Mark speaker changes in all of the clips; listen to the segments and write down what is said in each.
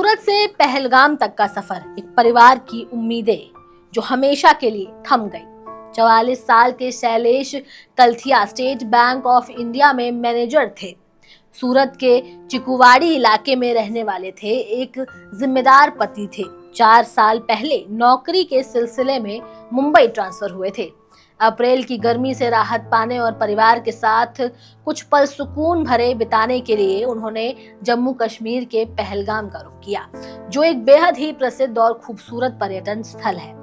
Speaker 1: सूरत से पहलगाम तक का सफर, एक परिवार की उम्मीदें जो हमेशा के लिए थम गई। 44 साल के Shailesh Kalathiya state bank of India में मैनेजर थे। सूरत के चिकुवाड़ी इलाके में रहने वाले थे, एक जिम्मेदार पति थे। 4 साल पहले नौकरी के सिलसिले में मुंबई ट्रांसफर हुए थे। अप्रैल की गर्मी से राहत पाने और परिवार के साथ कुछ पल सुकून भरे बिताने के लिए उन्होंने जम्मू कश्मीर के पहलगाम का रुख किया, जो एक बेहद ही प्रसिद्ध और खूबसूरत पर्यटन स्थल है।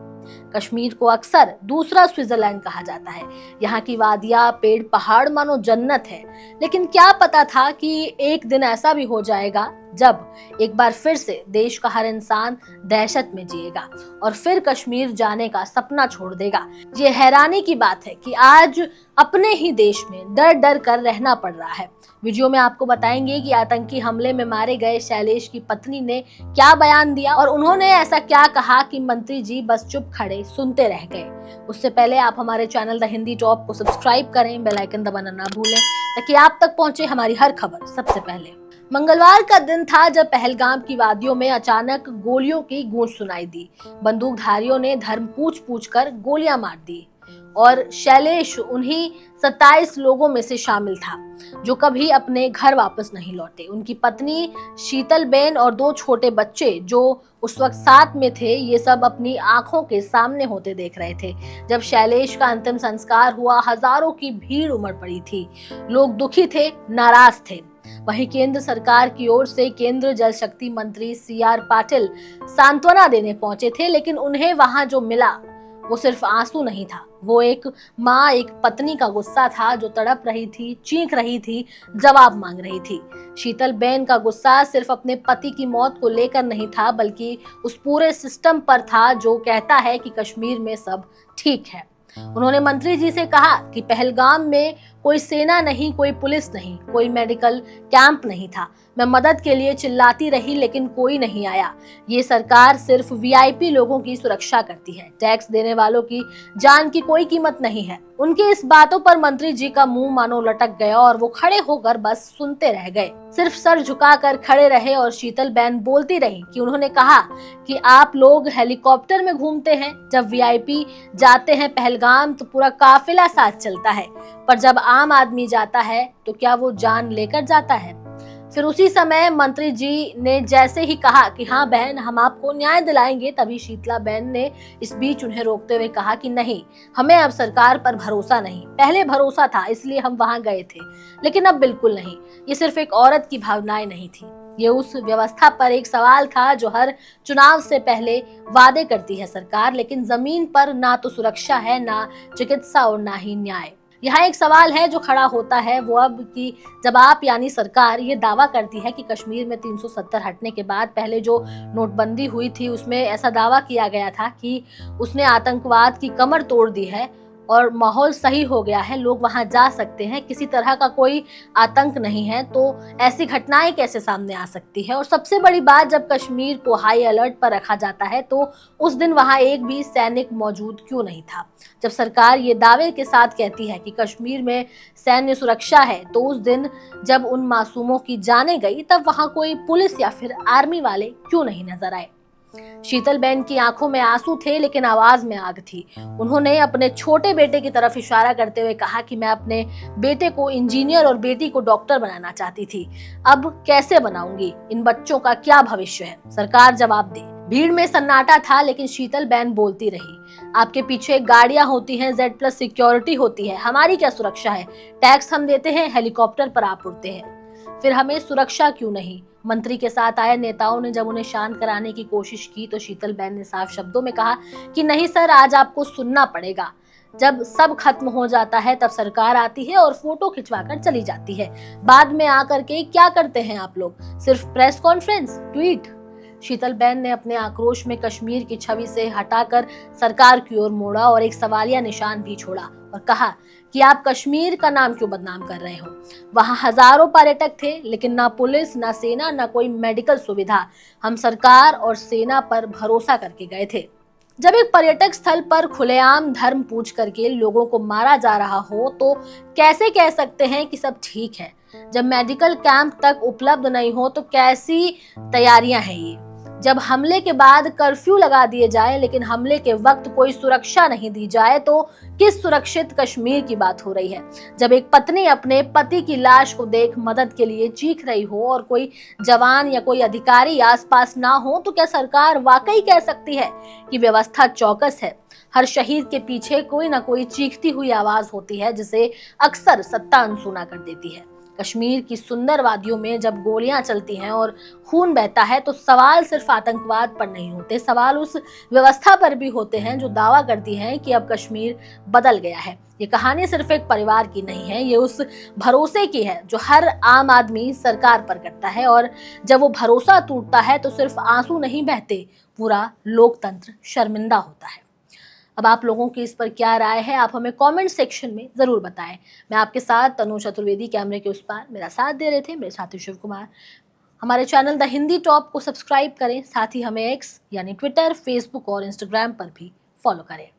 Speaker 1: कश्मीर को अक्सर दूसरा स्विट्जरलैंड कहा जाता है। यहाँ की वादियां, पेड़, पहाड़ मानो जन्नत है। लेकिन क्या पता था कि एक दिन ऐसा भी हो जाएगा जब एक बार फिर से देश का हर इंसान दहशत में जिएगा और फिर कश्मीर जाने का सपना छोड़ देगा। ये हैरानी की बात है कि आज अपने ही देश में डर डर कर रहना पड़ रहा है। वीडियो में आपको बताएंगे कि आतंकी हमले में मारे गए शैलेश की पत्नी ने क्या बयान दिया और उन्होंने ऐसा क्या कहा कि मंत्री जी बस चुप खड़े सुनते रह गए। उससे पहले आप हमारे चैनल द हिंदी टॉप को सब्सक्राइब करें, बेल आइकन दबाना ना भूलें ताकि आप तक पहुंचे हमारी हर खबर सबसे पहले। मंगलवार का दिन था जब पहलगाम की वादियों में अचानक गोलियों की गूंज सुनाई दी। बंदूकधारियों ने धर्म पूछ पूछ कर गोलियां मार दी और शैलेश उन्हीं 27 लोगों में से शामिल था जो कभी अपने घर वापस नहीं लौटे। उनकी पत्नी शीतल बेन और 2 छोटे बच्चे जो उस वक्त साथ में थे, ये सब अपनी आंखों के सामने होते देख रहे थे। जब शैलेश का अंतिम संस्कार हुआ, हजारों की भीड़ उमड़ पड़ी थी। लोग दुखी थे, नाराज थे। वहीं केंद्र सरकार की ओर से केंद्र जल शक्ति मंत्री CR पाटिल सांत्वना देने पहुंचे थे, लेकिन उन्हें वहां जो मिला वो सिर्फ आंसू नहीं था, वो एक माँ, एक पत्नी का गुस्सा था जो तड़प रही थी, चीख रही थी, जवाब मांग रही थी। शीतल बेन का गुस्सा सिर्फ अपने पति की मौत को लेकर नहीं था, बल्कि उस पूरे सिस्टम पर था जो कहता है कि कश्मीर में सब ठीक है। उन्होंने मंत्री जी से कहा कि पहलगाम में कोई सेना नहीं, कोई पुलिस नहीं, कोई मेडिकल कैंप नहीं था। मैं मदद के लिए चिल्लाती रही लेकिन कोई नहीं आया। ये सरकार सिर्फ VIP लोगों की सुरक्षा करती है, टैक्स देने वालों की जान की कोई कीमत नहीं है। उनकी इस बातों पर मंत्री जी का मुंह मानो लटक गया और वो खड़े होकर बस सुनते रह गए, सिर्फ सर झुकाकर खड़े रहे। और शीतल बेन बोलती रही कि उन्होंने कहा कि आप लोग हेलीकॉप्टर में घूमते हैं, जब VIP जाते हैं पहलगाम तो पूरा काफिला साथ चलता है, पर जब आम आदमी जाता है तो क्या वो जान लेकर जाता है। फिर उसी समय मंत्री जी ने जैसे ही कहा कि हाँ बहन, हम आपको न्याय दिलाएंगे, तभी शीतला बेन ने इस बीच उन्हें रोकते हुए कहा कि नहीं, हमें अब सरकार पर भरोसा नहीं। पहले भरोसा था इसलिए हम वहां गए थे, लेकिन अब बिल्कुल नहीं। ये सिर्फ एक औरत की भावनाएं नहीं थी, ये उस व्यवस्था पर एक सवाल था जो हर चुनाव से पहले वादे करती है सरकार, लेकिन जमीन पर ना तो सुरक्षा है, ना चिकित्सा और ना ही न्याय। यहाँ एक सवाल है जो खड़ा होता है वो अब कि जब आप यानी सरकार ये दावा करती है कि कश्मीर में 370 हटने के बाद पहले जो नोटबंदी हुई थी उसमें ऐसा दावा किया गया था कि उसने आतंकवाद की कमर तोड़ दी है और माहौल सही हो गया है, लोग वहां जा सकते हैं, किसी तरह का कोई आतंक नहीं है, तो ऐसी घटनाएं कैसे सामने आ सकती है। और सबसे बड़ी बात, जब कश्मीर को हाई अलर्ट पर रखा जाता है तो उस दिन वहां एक भी सैनिक मौजूद क्यों नहीं था। जब सरकार ये दावे के साथ कहती है कि कश्मीर में सैन्य सुरक्षा है, तो उस दिन जब उन मासूमों की जाने गई तब वहां कोई पुलिस या फिर आर्मी वाले क्यों नहीं नजर आए। शीतल बेन की आंखों में आंसू थे लेकिन आवाज में आग थी। उन्होंने अपने छोटे बेटे की तरफ इशारा करते हुए कहा कि मैं अपने बेटे को इंजीनियर और बेटी को डॉक्टर बनाना चाहती थी, अब कैसे बनाऊंगी, इन बच्चों का क्या भविष्य है, सरकार जवाब दे। भीड़ में सन्नाटा था लेकिन शीतल बेन बोलती रही, आपके पीछे गाड़ियां होती हैं, Z+ सिक्योरिटी होती है, हमारी क्या सुरक्षा है, टैक्स हम देते हैं, हेलीकॉप्टर पर आप उड़ते हैं, फिर हमें सुरक्षा क्यों नहीं। मंत्री के साथ आए नेताओं ने जब उन्हें शांत कराने की कोशिश की तो शीतल बेन ने साफ शब्दों में कहा कि नहीं सर, आज आपको सुनना पड़ेगा। जब सब खत्म हो जाता है तब सरकार आती है और फोटो खिंचवाकर चली जाती है। बाद में आकर के क्या करते हैं आप लोग, सिर्फ प्रेस कॉन्फ्रेंस, ट्वीट। शीतल बेन ने अपने आक्रोश में कश्मीर की छवि से हटाकर सरकार की ओर मोड़ा और एक सवालिया निशान भी छोड़ा और कहा कि आप कश्मीर का नाम क्यों बदनाम कर रहे हो। वहां हजारों पर्यटक थे लेकिन ना पुलिस, ना सेना, ना कोई मेडिकल सुविधा। हम सरकार और सेना पर भरोसा करके गए थे। जब एक पर्यटक स्थल पर खुलेआम धर्म पूछ करके लोगों को मारा जा रहा हो तो कैसे कह सकते हैं कि सब ठीक है। जब मेडिकल कैंप तक उपलब्ध नहीं हो तो कैसी तैयारियां हैं ये। जब हमले के बाद कर्फ्यू लगा दिए जाए लेकिन हमले के वक्त कोई सुरक्षा नहीं दी जाए तो किस सुरक्षित कश्मीर की बात हो रही है। जब एक पत्नी अपने पति की लाश को देख मदद के लिए चीख रही हो और कोई जवान या कोई अधिकारी आसपास ना हो तो क्या सरकार वाकई कह सकती है कि व्यवस्था चौकस है। हर शहीद के पीछे कोई ना कोई चीखती हुई आवाज होती है जिसे अक्सर सत्ता अनसुना कर देती है। कश्मीर की सुंदर वादियों में जब गोलियां चलती हैं और खून बहता है तो सवाल सिर्फ आतंकवाद पर नहीं होते, सवाल उस व्यवस्था पर भी होते हैं जो दावा करती है कि अब कश्मीर बदल गया है। ये कहानी सिर्फ एक परिवार की नहीं है, ये उस भरोसे की है जो हर आम आदमी सरकार पर करता है, और जब वो भरोसा टूटता है तो सिर्फ आंसू नहीं बहते, पूरा लोकतंत्र शर्मिंदा होता है। अब आप लोगों की इस पर क्या राय है, आप हमें कमेंट सेक्शन में जरूर बताएं। मैं आपके साथ तनु चतुर्वेदी, कैमरे के उस पार। मेरा साथ दे रहे थे मेरे साथी शिव कुमार। हमारे चैनल द हिंदी टॉप को सब्सक्राइब करें, साथ ही हमें एक्स यानी ट्विटर, फेसबुक और इंस्टाग्राम पर भी फॉलो करें।